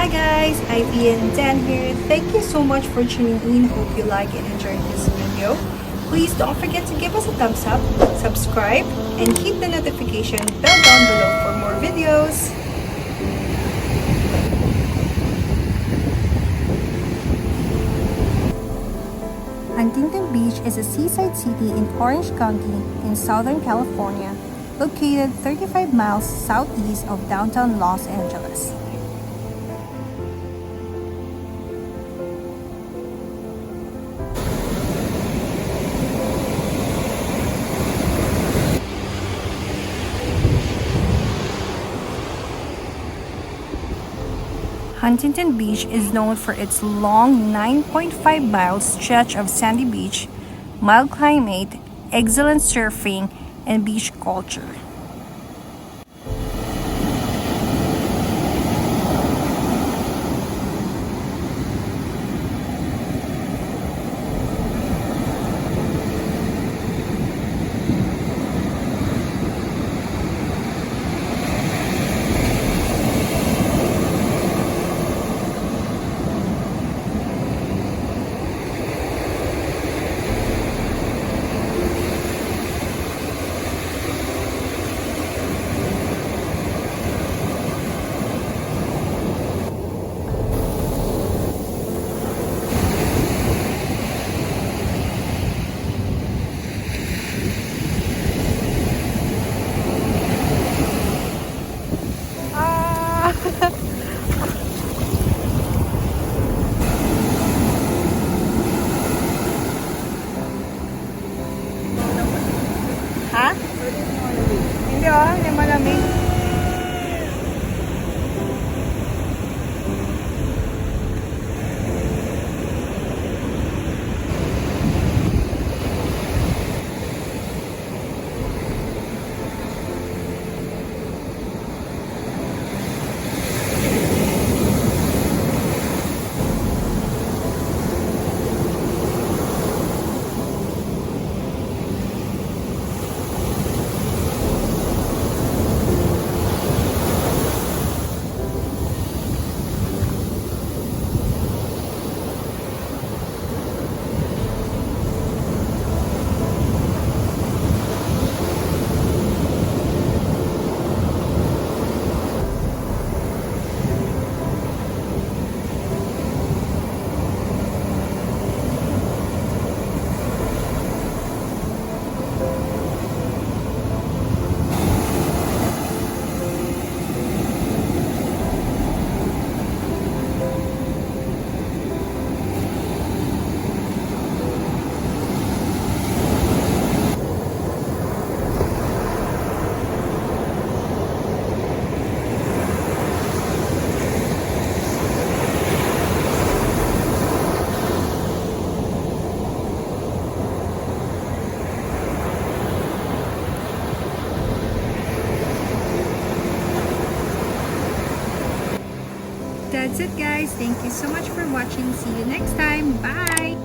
Hi guys, Ivy and Dan here. Thank you so much for tuning in. Hope you like and enjoyed this video. Please don't forget to give us a thumbs up, subscribe, and hit the notification bell down below for more videos. Huntington Beach is a seaside city in Orange County in Southern California, located 35 miles southeast of downtown Los Angeles. Huntington Beach is known for its long 9.5-mile stretch of sandy beach, mild climate, excellent surfing, and beach culture. Ha? Hindi hindi malamig. That's it guys. Thank you so much for watching. See you next time. Bye!